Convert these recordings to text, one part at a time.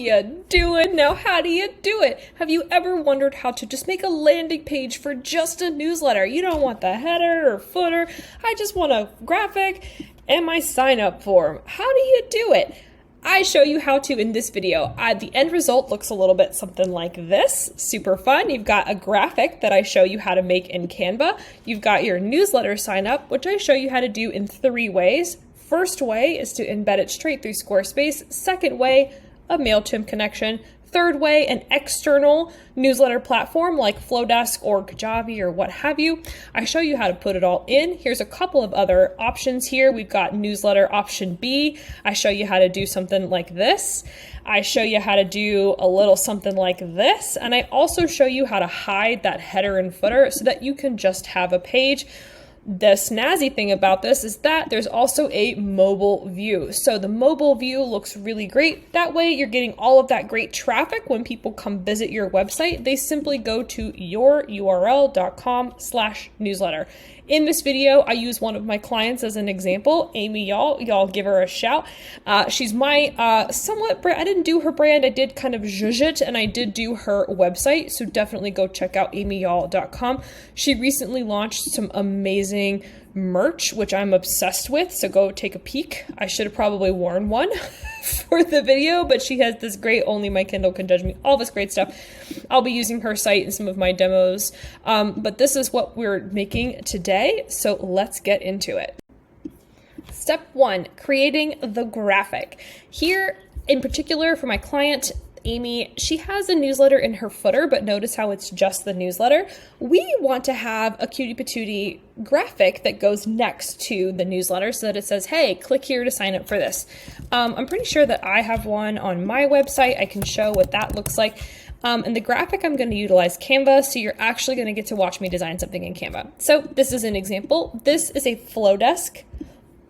you doing? Now, how do you do it? Have you ever wondered how to just make a landing page for just a newsletter? You don't want the header or footer. I just want a graphic and my sign up form. How do you do it? I show you how to in this video. The end result looks a little bit something like this. Super fun. You've got a graphic that I show you how to make in Canva. You've got your newsletter sign up, which I show you how to do in 3 ways. First way is to embed it straight through Squarespace. Second way, a MailChimp connection. Third way, an external newsletter platform like Flowdesk or Kajabi or what have you. I show you how to put it all in. Here's a couple of other options here. We've got newsletter option B. I show you how to do something like this. I show you how to do a little something like this. And I also show you how to hide that header and footer so that you can just have a page. The snazzy thing about this is that there's also a mobile view. So the mobile view looks really great. That way you're getting all of that great traffic when people come visit your website. They simply go to yoururl.com/newsletter. In this video, I use one of my clients as an example, Amy Y'all give her a shout. She's my somewhat brand. I didn't do her brand. I did kind of zhuzh it, and I did do her website. So definitely go check out amyyall.com. She recently launched some amazing merch, which I'm obsessed with. So go take a peek. I should have probably worn one for the video, but she has this great only my Kindle can judge me, all this great stuff. I'll be using her site in some of my demos. But this is what we're making today. So let's get into it. Step 1, creating the graphic. Here in particular for my client, Amy, she has a newsletter in her footer, but notice how it's just the newsletter. We want to have a cutie patootie graphic that goes next to the newsletter so that it says, hey, click here to sign up for this. I'm pretty sure that I have one on my website. I can show what that looks like. And the graphic, I'm going to utilize Canva, so you're actually going to get to watch me design something in Canva. So this is an example. This is a Flowdesk.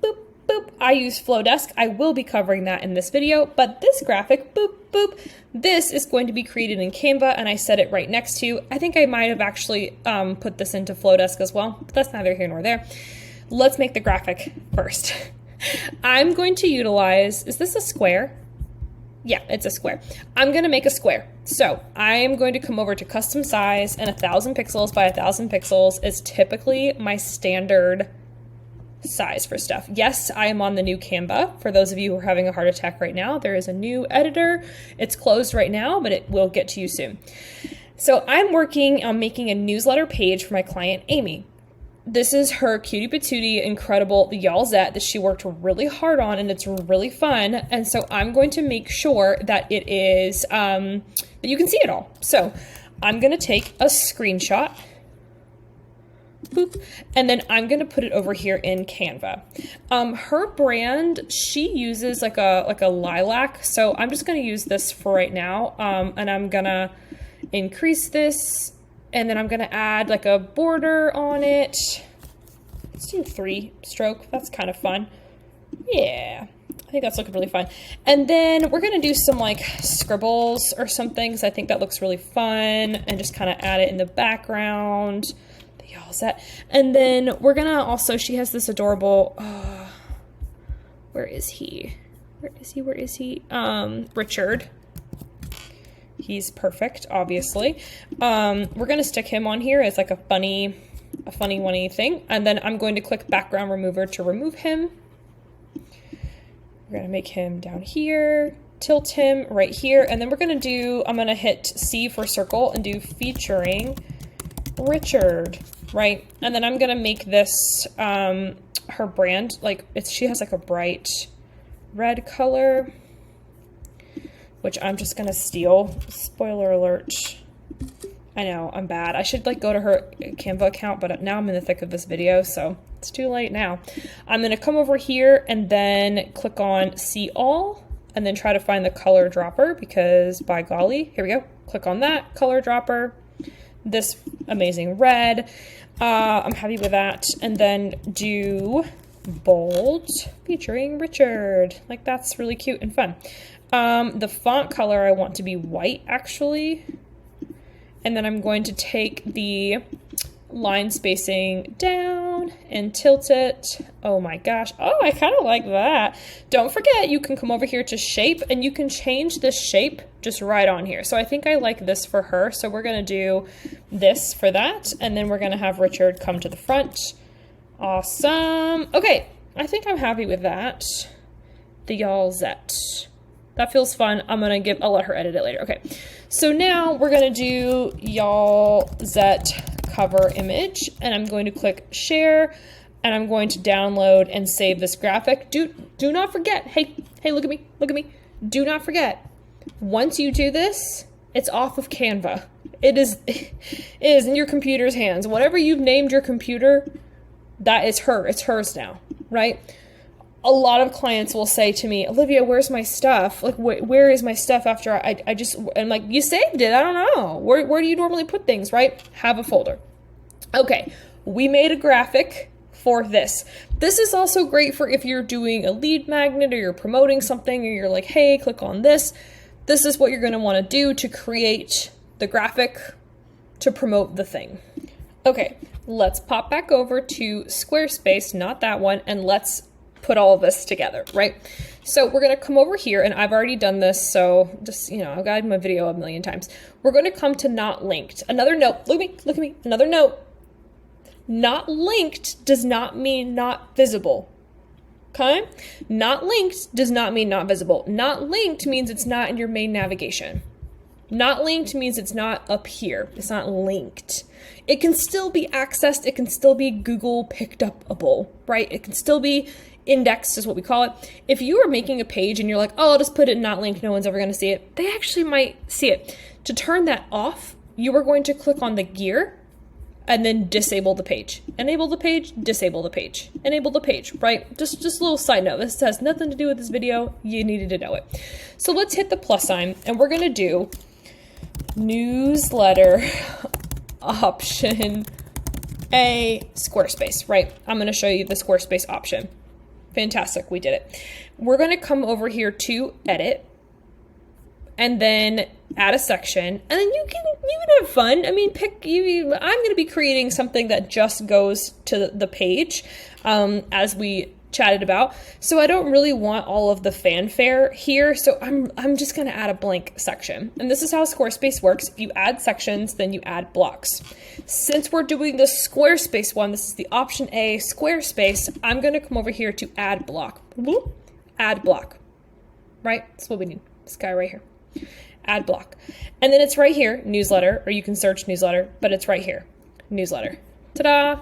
Boop, boop. I use Flowdesk. I will be covering that in this video, but this graphic, boop, boop, this is going to be created in Canva, and I set it right next to. I think I might have actually put this into Flowdesk as well, but that's neither here nor there. Let's make the graphic first. I'm going to utilize, is this a square? Yeah, it's a square. I'm going to make a square. So I am going to come over to custom size, and 1000 pixels by 1000 pixels is typically my standard size for stuff. Yes, I am on the new Canva. For those of you who are having a heart attack right now, there is a new editor. It's closed right now, but it will get to you soon. So I'm working on making a newsletter page for my client, Amy. This is her cutie patootie incredible Y'allzette that she worked really hard on, and it's really fun. And so I'm going to make sure that it is, that you can see it all. So I'm going to take a screenshot. Boop. And then I'm going to put it over here in Canva. Her brand, she uses like a lilac. So I'm just going to use this for right now. And I'm going to increase this, and then I'm going to add like a border on it. Let's do 3 stroke. That's kind of fun. Yeah. I think that's looking really fun. And then we're going to do some like scribbles or something, because I think that looks really fun, and just kind of add it in the background. Y'allzette. And then we're gonna also, she has this adorable, where is he? Richard. He's perfect, obviously. We're gonna stick him on here as like a funny one-y thing. And then I'm going to click background remover to remove him. We're gonna make him down here, tilt him right here. And then we're gonna do, I'm gonna hit C for circle and do featuring Richard. Right, and then I'm gonna make this her brand, like she has like a bright red color, which I'm just gonna steal. Spoiler alert. I know, I'm bad. I should like go to her Canva account, but now I'm in the thick of this video, so it's too late now. I'm gonna come over here and then click on see all, and then try to find the color dropper, because by golly, here we go. Click on that color dropper. This amazing red. I'm happy with that. And then do bold featuring Richard. Like, that's really cute and fun. The font color I want to be white, actually. And then I'm going to take the line spacing down down and tilt it. Oh my gosh. Oh, I kind of like that. Don't forget, you can come over here to shape and you can change the shape just right on here. So I think I like this for her. So we're going to do this for that. And then we're going to have Richard come to the front. Awesome. Okay. I think I'm happy with that. The y'all zet. That feels fun. I'll let her edit it later. Okay. So now we're going to do y'all zet cover image, and I'm going to click share, and I'm going to download and save this graphic. Do not forget. Hey, look at me. Look at me. Do not forget. Once you do this, it's off of Canva. It is in your computer's hands. Whatever you've named your computer, that is it's hers now, right? A lot of clients will say to me, Olivia, where's my stuff? Like, where is my stuff after I'm like, you saved it. I don't know. Where do you normally put things, right? Have a folder. Okay. We made a graphic for this. This is also great for if you're doing a lead magnet or you're promoting something or you're like, hey, click on this. This is what you're going to want to do to create the graphic to promote the thing. Okay. Let's pop back over to Squarespace, not that one, and let's put all of this together, right? So we're going to come over here, and I've already done this, so just, I've got my video a million times. We're going to come to not linked. Another note, look at me, another note. Not linked does not mean not visible, okay? Not linked does not mean not visible. Not linked means it's not in your main navigation. Not linked means it's not up here. It's not linked. It can still be accessed. It can still be Google picked upable, right? It can still be indexed is what we call it. If you are making a page and you're like, oh, I'll just put it not linked, no one's ever going to see it, they actually might see it. To turn that off, you are going to click on the gear and then disable the page. Enable the page, disable the page. Enable the page, right? Just a little side note. This has nothing to do with this video. You needed to know it. So let's hit the plus sign and we're going to do newsletter option A Squarespace, right? I'm going to show you the Squarespace option. Fantastic, we did it. We're going to come over here to edit and then add a section, and then you can have fun. I mean, I'm going to be creating something that just goes to the page as we chatted about. So I don't really want all of the fanfare here. So I'm just going to add a blank section. And this is how Squarespace works. You add sections, then you add blocks. Since we're doing the Squarespace one, this is the option A Squarespace, I'm going to come over here to add block. Add block, right? That's what we need. This guy right here. Add block. And then it's right here, newsletter, or you can search newsletter, but it's right here, newsletter. Ta-da!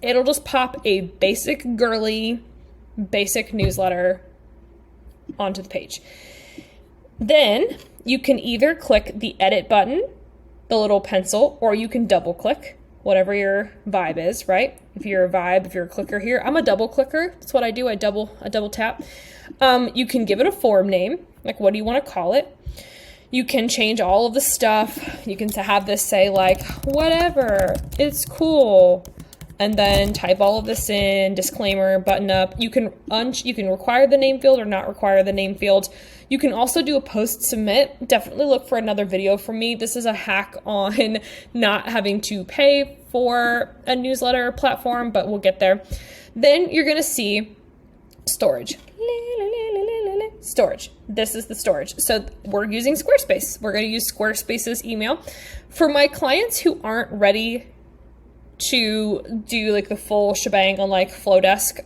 It'll just pop a basic newsletter onto the page. Then you can either click the edit button, the little pencil, or you can double click, whatever your vibe is, right? If you're a clicker here, I'm a double clicker. That's what I do. I double tap. You can give it a form name. Like, what do you want to call it? You can change all of the stuff. You can have this say like, whatever, it's cool. And then type all of this in, disclaimer, button up. You can require the name field or not require the name field. You can also do a post submit. Definitely look for another video from me. This is a hack on not having to pay for a newsletter platform, but we'll get there. Then you're going to see storage. Storage. This is the storage. So we're using Squarespace. We're going to use Squarespace's email. For my clients who aren't ready to do like the full shebang on like Flowdesk,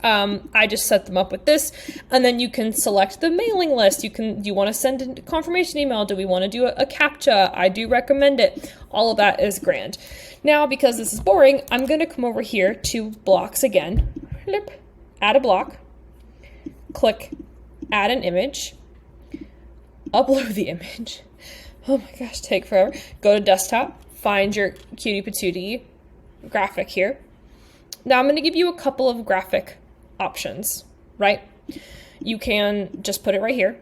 I just set them up with this, and then you can select the mailing list. Do you want to send a confirmation email? Do we want to do a CAPTCHA? I do recommend it. All of that is grand. Now, because this is boring, I'm going to come over here to blocks again. Add a block. Click add an image. Upload the image. Oh my gosh, take forever. Go to desktop. Find your cutie patootie graphic here. Now I'm going to give you a couple of graphic options, right? You can just put it right here,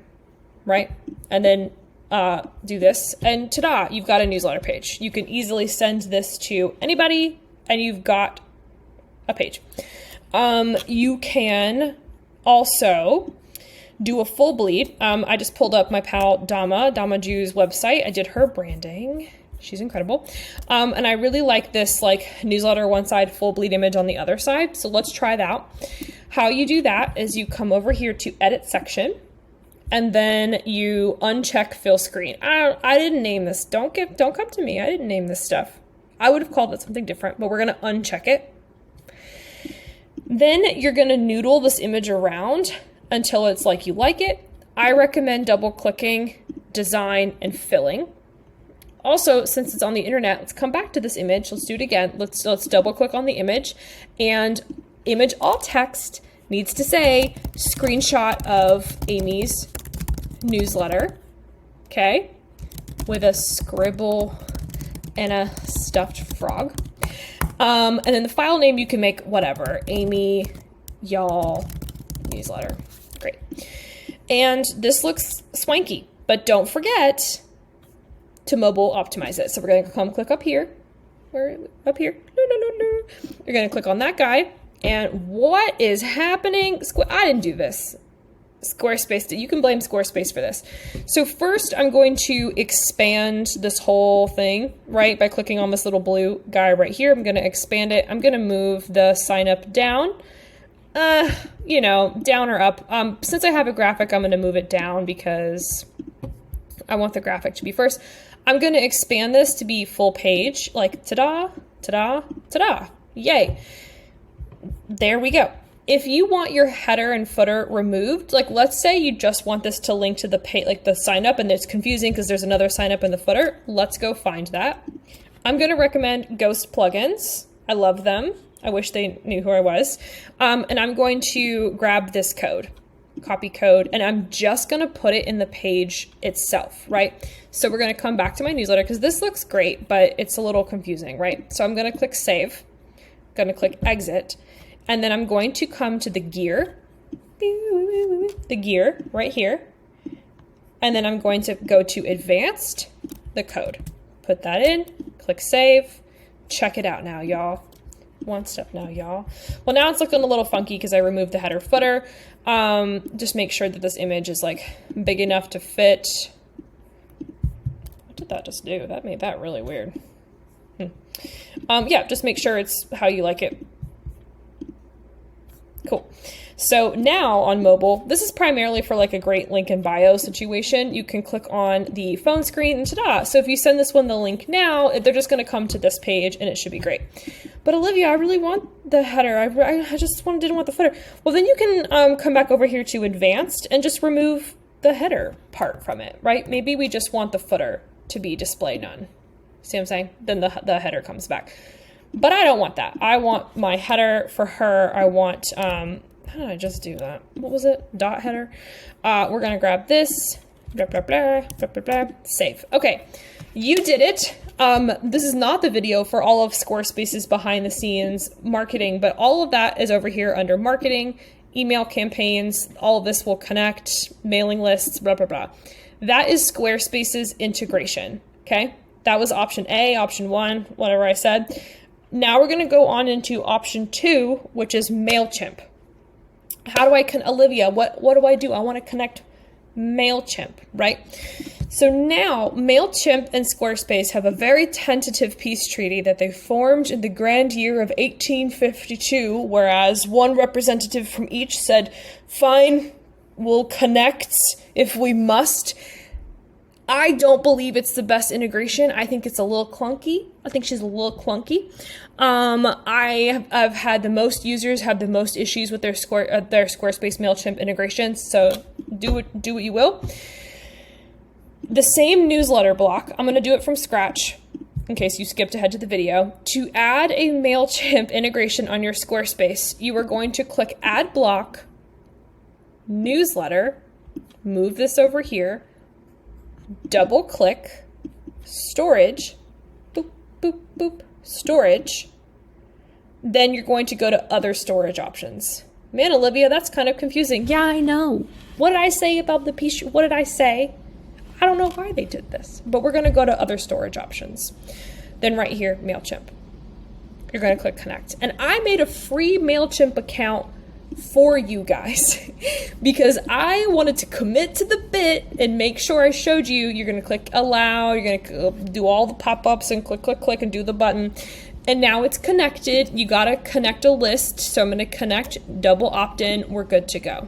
right? And then do this, and ta-da, you've got a newsletter page. You can easily send this to anybody, and you've got a page. You can also do a full bleed. I just pulled up my pal Dama Jew's website. I did her branding. She's incredible. And I really like this like newsletter one side, full bleed image on the other side. So let's try that. How you do that is you come over here to edit section, and then you uncheck fill screen. I didn't name this. Don't come to me. I didn't name this stuff. I would have called it something different, but we're going to uncheck it. Then you're going to noodle this image around until it's like you like it. I recommend double clicking, design, and filling. Also, since it's on the internet, let's come back to this image. Let's do it again. Let's double click on the image, and image alt text needs to say screenshot of Amy's newsletter, okay, with a scribble and a stuffed frog. And then the file name you can make whatever, Amy Y'all newsletter. Great. And this looks swanky, but don't forget to mobile optimize it. So we're going to come click up here. Where up here? No. You're going to click on that guy. And what is happening? I didn't do this. Squarespace, you can blame Squarespace for this. So first I'm going to expand this whole thing, right? By clicking on this little blue guy right here. I'm going to expand it. I'm going to move the sign up down, down or up. Since I have a graphic, I'm going to move it down because I want the graphic to be first. I'm going to expand this to be full page, like ta-da, ta-da, ta-da, yay. There we go. If you want your header and footer removed, like let's say you just want this to link to the page, like the sign up, and it's confusing because there's another sign up in the footer, let's go find that. I'm going to recommend Ghost plugins. I love them. I wish they knew who I was. And I'm going to grab this code, copy code, and I'm just going to put it in the page itself, right? So we're going to come back to my newsletter because this looks great, but it's a little confusing, right? So I'm going to click save, going to click exit. And then I'm going to come to the gear right here. And then I'm going to go to advanced, the code, put that in, click save, check it out now, y'all. One step now, y'all. Well, now it's looking a little funky because I removed the header footer. Just make sure that this image is like big enough to fit. What did that just do? That made that really weird. Yeah, just make sure it's how you like it. Cool. So now on mobile, this is primarily for like a great link in bio situation. You can click on the phone screen and ta-da. So if you send this one the link now, they're just going to come to this page and it should be great. But Olivia, I really want the header. I just didn't want the footer. Well, then you can come back over here to advanced and just remove the header part from it, right? Maybe we just want the footer to be display none. See what I'm saying? Then the header comes back. But I don't want that. I want my header for her. I want, how did I just do that? What was it? Dot header. We're going to grab this, blah, blah, blah, blah, blah, blah, save. Okay, you did it. This is not the video for all of Squarespace's behind the scenes marketing, but all of that is over here under marketing, email campaigns. All of this will connect, mailing lists, blah, blah, blah. That is Squarespace's integration. Okay. That was option A, option 1, whatever I said. Now we're going to go on into option 2, which is MailChimp. How do I Olivia, what do I do? I want to connect MailChimp, right? So now MailChimp and Squarespace have a very tentative peace treaty that they formed in the grand year of 1852, whereas one representative from each said, fine, we'll connect if we must. I don't believe it's the best integration. I think it's a little clunky. I think she's a little clunky. I've had the most users have the most issues with their Squarespace MailChimp integrations. So do what you will. The same newsletter block, I'm going to do it from scratch in case you skipped ahead to the video. To add a MailChimp integration on your Squarespace, you are going to click Add Block, Newsletter, move this over here, double click, storage, boop, boop, boop, storage. Then you're going to go to other storage options. Man, Olivia, that's kind of confusing. Yeah, I know. What did I say about the piece? What did I say? I don't know why they did this, but we're going to go to other storage options. Then right here, MailChimp. You're going to click connect. And I made a free MailChimp account for you guys because I wanted to commit to the bit and make sure I showed you. You're going to click allow, you're going to do all the pop-ups and click, click, click and do the button. And now it's connected. You got to connect a list. So I'm going to connect double opt-in. We're good to go.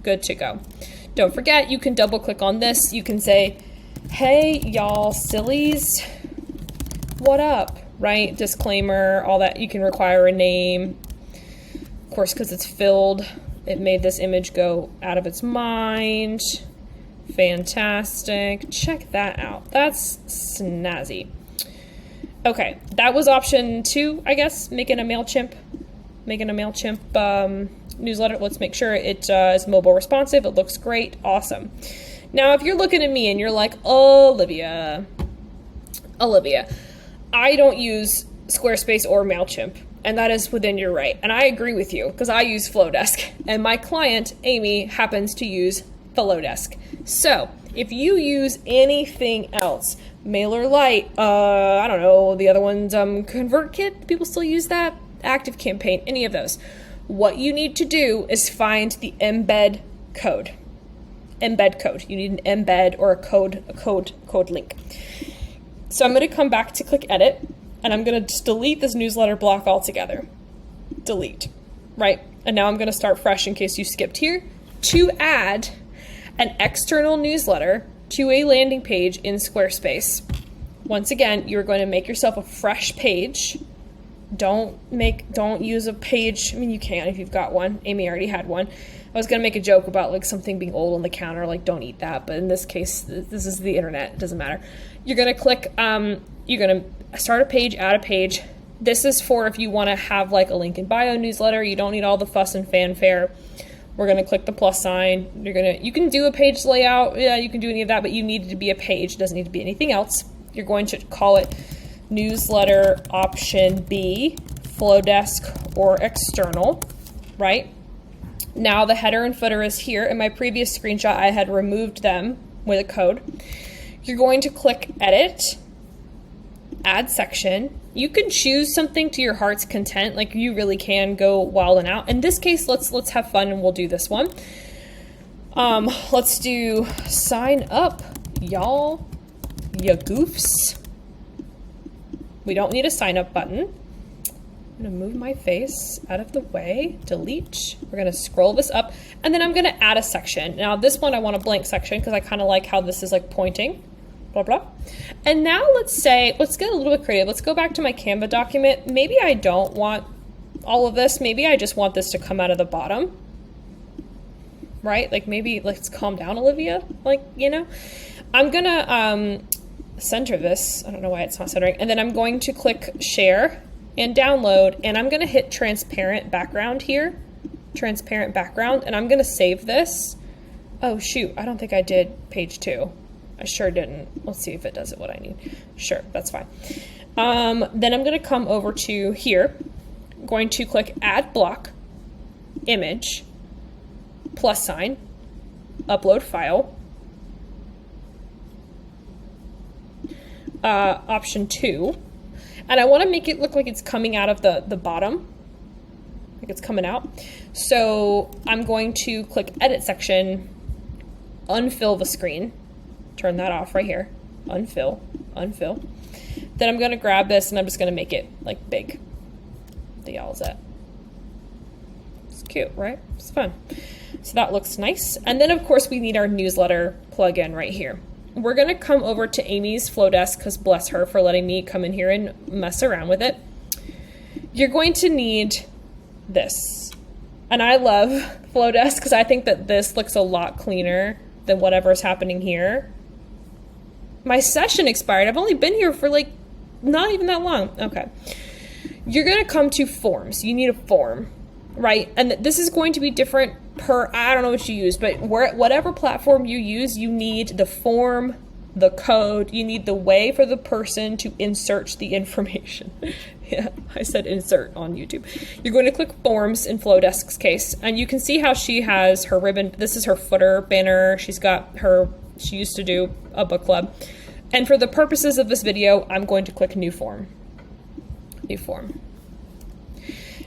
Good to go. Don't forget, you can double click on this. You can say, hey, y'all sillies, what up, right? Disclaimer, all that. You can require a name. Of course, because it's filled, it made this image go out of its mind. Fantastic. Check that out. That's snazzy. Okay, that was option 2, I guess, making a MailChimp newsletter. Let's make sure it is mobile responsive. It looks great. Awesome. Now, if you're looking at me and you're like, Olivia, I don't use Squarespace or MailChimp, and that is within your right. And I agree with you because I use Flowdesk, and my client, Amy, happens to use Flowdesk. So if you use anything else, MailerLite, I don't know, the other ones, ConvertKit, people still use that, ActiveCampaign, any of those. What you need to do is find the embed code. Embed code. You need an embed or a code link. So I'm going to come back to click edit, and I'm going to just delete this newsletter block altogether. Delete, right? And now I'm going to start fresh in case you skipped here to add an external newsletter to a landing page in Squarespace. Once again, you're going to make yourself a fresh page. Don't use a page. I mean, you can if you've got one. Amy already had one. I was going to make a joke about like something being old on the counter, like don't eat that. But in this case, this is the internet. It doesn't matter. You're going to click, you're going to start a page, add a page. This is for if you want to have like a link in bio newsletter. You don't need all the fuss and fanfare. We're going to click the plus sign. You can do a page layout. Yeah, you can do any of that, but you need it to be a page. It doesn't need to be anything else. You're going to call it newsletter option B, Flowdesk or external, right? Now the header and footer is here. In my previous screenshot, I had removed them with a code. You're going to click edit, add section. You can choose something to your heart's content. Like you really can go wild and out. In this case, let's have fun and we'll do this one. Let's do sign up, y'all, ya goofs. We don't need a sign up button. I'm gonna move my face out of the way, delete. We're gonna scroll this up, and then I'm gonna add a section. Now this one I want a blank section because I kind of like how this is like pointing, blah, blah. And now let's get a little bit creative. Let's go back to my Canva document. Maybe I don't want all of this. Maybe I just want this to come out of the bottom, right? Like maybe let's calm down, Olivia. Like, you know, I'm gonna center this. I don't know why it's not centering. And then I'm going to click share and download, and I'm going to hit transparent background here. Transparent background, and I'm going to save this. Oh shoot, I don't think I did page 2. I sure didn't. Let's see if it does it what I need. Sure, that's fine. Then I'm going to come over to here. I'm going to click add block, image, plus sign, upload file. Option 2, and I want to make it look like it's coming out of the bottom, like it's coming out. So I'm going to click edit section, unfill the screen, turn that off right here, unfill. Then I'm going to grab this and I'm just going to make it like big. The y'all is that. It's cute, right? It's fun. So that looks nice. And then of course we need our newsletter plugin right here. We're going to come over to Amy's Flowdesk because bless her for letting me come in here and mess around with it. You're going to need this. And I love Flowdesk because I think that this looks a lot cleaner than whatever's happening here. My session expired. I've only been here for like not even that long. Okay. You're going to come to forms. You need a form, right? And this is going to be different per, I don't know what you use, but whatever platform you use, you need the form, the code, you need the way for the person to insert the information. Yeah, I said insert on YouTube. You're going to click forms in Flowdesk's case, and you can see how she has her ribbon. This is her footer banner. She used to do a book club. And for the purposes of this video, I'm going to click new form. New form.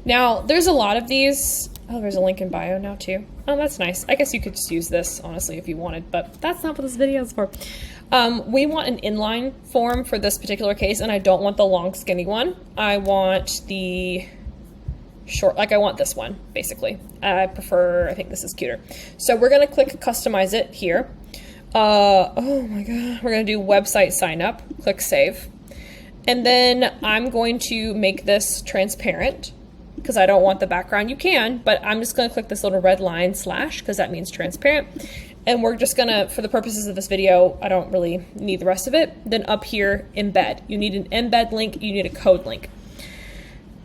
Now, there's a lot of these. Oh, there's a link in bio now too. Oh, that's nice. I guess you could just use this, honestly, if you wanted, but that's not what this video is for. We want an inline form for this particular case, and I don't want the long, skinny one. I want the short, like I want this one, basically. I think this is cuter. So we're gonna click customize it here. Oh my God, we're gonna do website sign up, click save. And then I'm going to make this transparent because I don't want the background. You can, but I'm just gonna click this little red line / because that means transparent. And we're just gonna, for the purposes of this video, I don't really need the rest of it. Then up here, embed. You need an embed link, you need a code link.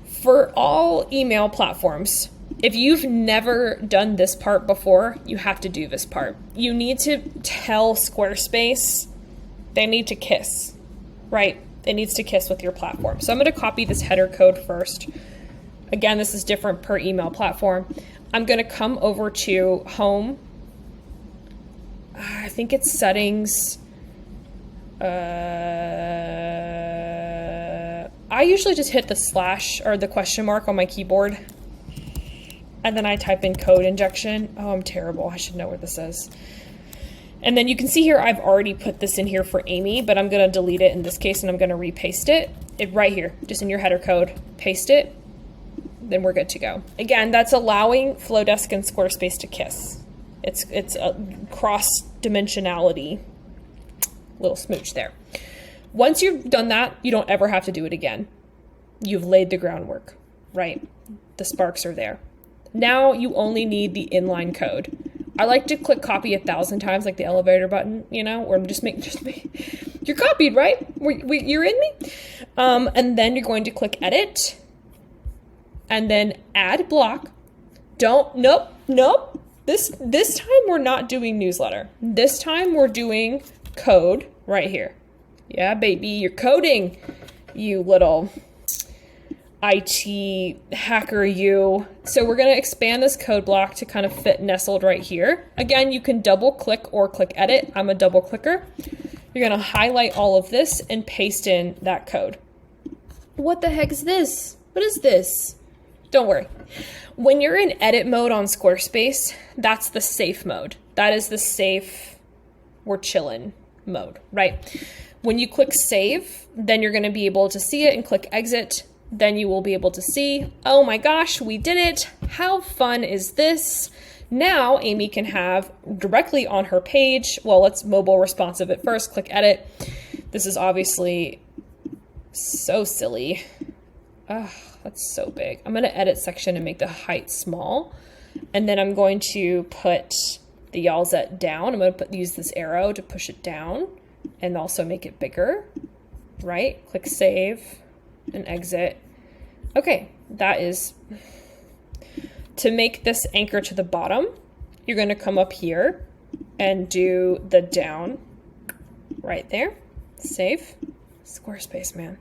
For all email platforms, if you've never done this part before, you have to do this part. You need to tell Squarespace they need to kiss, right? It needs to kiss with your platform. So I'm gonna copy this header code first. Again, this is different per email platform. I'm gonna come over to home. I think it's settings. I usually just hit the / or the question mark on my keyboard. And then I type in code injection. Oh, I'm terrible. I should know where this is. And then you can see here, I've already put this in here for Amy, but I'm gonna delete it in this case and I'm gonna repaste it. Right here, just in your header code, paste it, then we're good to go. Again, that's allowing Flowdesk and Squarespace to kiss. It's a cross dimensionality little smooch there. Once you've done that, you don't ever have to do it again. You've laid the groundwork, right? The sparks are there. Now you only need the inline code. I like to click copy 1,000 times, like the elevator button, you know, or just make. You're copied, right? You're in me. And then you're going to click edit, and then add block. Nope. This time we're not doing newsletter. This time we're doing code right here. Yeah, baby, you're coding, you little IT hacker, you. So we're gonna expand this code block to kind of fit nestled right here. Again, you can double click or click edit. I'm a double clicker. You're gonna highlight all of this and paste in that code. What the heck is this? What is this? Don't worry. When you're in edit mode on Squarespace, that's the safe mode. That is the safe, we're chillin' mode, right? When you click save, then you're gonna be able to see it and click exit. Then you will be able to see, oh my gosh, we did it. How fun is this? Now Amy can have directly on her page, well, let's mobile responsive at first, click edit. This is obviously so silly. Ugh, that's so big. I'm gonna edit section and make the height small. And then I'm going to put the Yalzette down. I'm gonna use this arrow to push it down and also make it bigger, right? Click save and exit. Okay, that is, to make this anchor to the bottom, you're gonna come up here and do the down right there, save, Squarespace, man.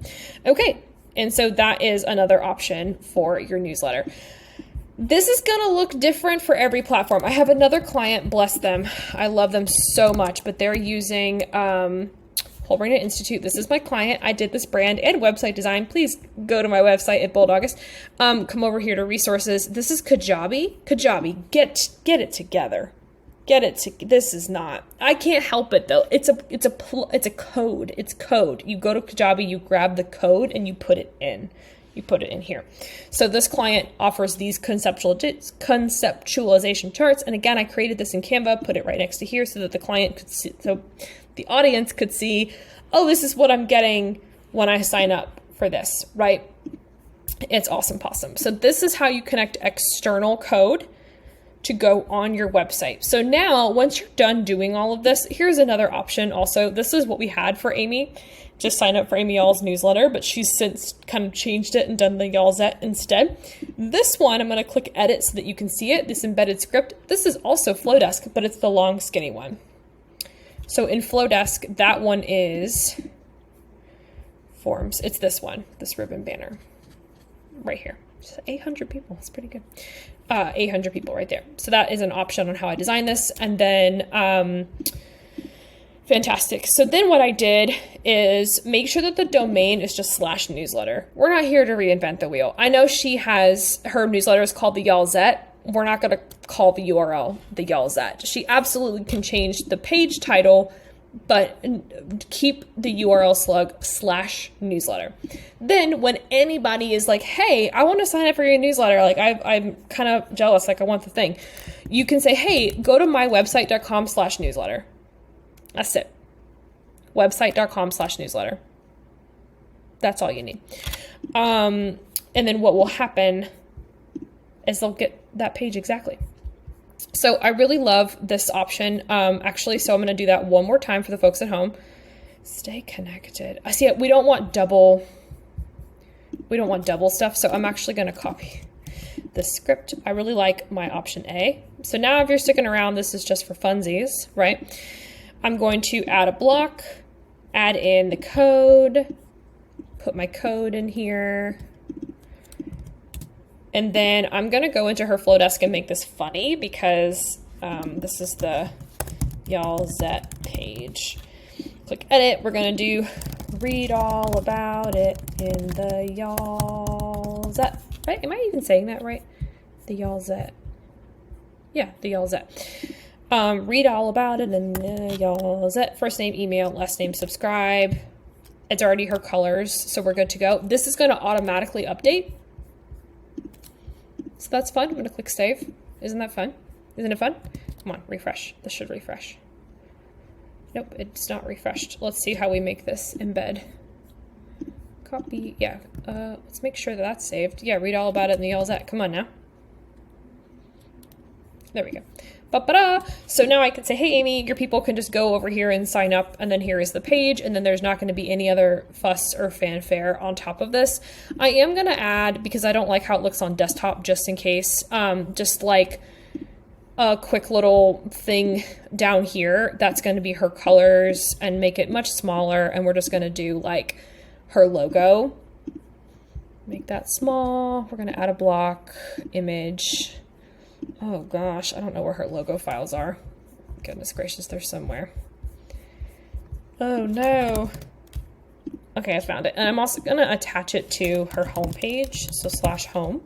Okay, and so that is another option for your newsletter. This is gonna look different for every platform. I have another client, bless them. I love them so much, but they're using Whole Brain Institute. This is my client. I did this brand and website design. Please go to my website at Bold August. Come over here to resources. This is Kajabi. Kajabi, get it together. This is not. I can't help it though. It's a code. It's code. You go to Kajabi, you grab the code, and you put it in. You put it in here. So this client offers these conceptualization charts. And again, I created this in Canva, put it right next to here so that the client could see, so the audience could see, oh, this is what I'm getting when I sign up for this, right? It's awesome possum. So this is how you connect external code to go on your website. So now, once you're done doing all of this, here's another option also. This is what we had for Amy. Just sign up for Amy Y'all's newsletter, but she's since kind of changed it and done the Y'allzette instead. This one, I'm gonna click edit so that you can see it, this embedded script. This is also Flowdesk, but it's the long skinny one. So in Flowdesk, that one is forms. It's this one, this ribbon banner right here. Just 800 people, it's pretty good. 800 people right there. So that is an option on how I design this. And then, fantastic. So then what I did is make sure that the domain is just /newsletter. We're not here to reinvent the wheel. I know she has, her newsletter is called the Y'allzette. we're not going to call the URL the y'all Zet. She absolutely can change the page title, but keep the URL slug /newsletter. Then when anybody is like, hey, I want to sign up for your newsletter, like I'm kind of jealous, like I want the thing, you can say, hey, go to mywebsite.com/newsletter. That's it. Website.com/newsletter. That's all you need. And then what will happen is they'll get that page exactly. So I really love this option. Actually, so I'm going to do that one more time for the folks at home. Stay connected. I see it. We don't want double stuff. So I'm actually going to copy the script. I really like my option A. So now if you're sticking around, this is just for funsies, right? I'm going to add a block, add in the code, put my code in here. And then I'm going to go into her flow desk and make this funny because this is the y'all Zet page. Click edit. We're going to do read all about it in the y'all Zet. Right? Am I even saying that right? The y'all Zet. Yeah, the y'all Zet. Read all about it in the y'all Zet. First name, email, last name, subscribe. It's already her colors, so we're good to go. This is going to automatically update. So that's fun. I'm going to click save. Isn't that fun? Isn't it fun? Come on, refresh. This should refresh. Nope, it's not refreshed. Let's see how we make this embed. Copy. Yeah. Let's make sure that that's saved. Yeah, read all about it in the y'all Zet. Come on now. There we go. Ba-ba-da. So now I can say, hey, Amy, your people can just go over here and sign up, and then here is the page, and then there's not going to be any other fuss or fanfare on top of this. I am going to add, because I don't like how it looks on desktop, just in case, just like a quick little thing down here that's going to be her colors and make it much smaller, and we're just going to do like her logo. Make that small. We're going to add a block, image. Oh gosh, I don't know where her logo files are. Goodness gracious, they're somewhere. Oh no. Okay, I found it. And I'm also going to attach it to her home page, so /home.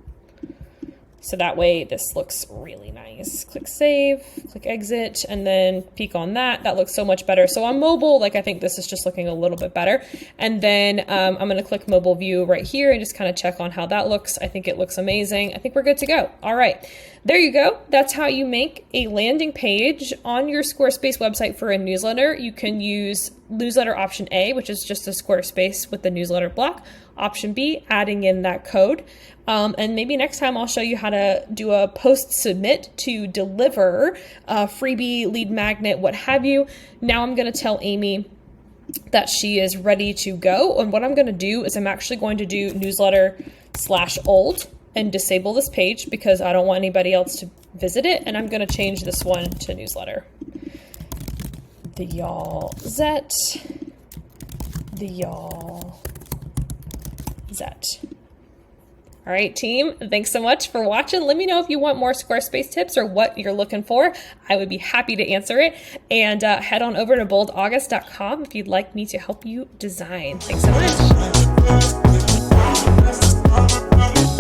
So that way this looks really nice. Click save, click exit, and then peek on that. That looks so much better. So on mobile, like I think this is just looking a little bit better. And then I'm going to click mobile view right here and just kind of check on how that looks. I think it looks amazing. I think we're good to go. All right, there you go. That's how you make a landing page on your Squarespace website for a newsletter. You can use newsletter option A, which is just a Squarespace with the newsletter block. Option B, adding in that code. And maybe next time I'll show you how to do a post submit to deliver a freebie, lead magnet, what have you. Now I'm going to tell Amy that she is ready to go. And what I'm going to do is I'm actually going to do newsletter /old and disable this page because I don't want anybody else to visit it. And I'm going to change this one to newsletter. The y'all Zet. The y'all Zet. All right, team, thanks so much for watching. Let me know if you want more Squarespace tips or what you're looking for. I would be happy to answer it. And head on over to boldaugust.com if you'd like me to help you design. Thanks so much.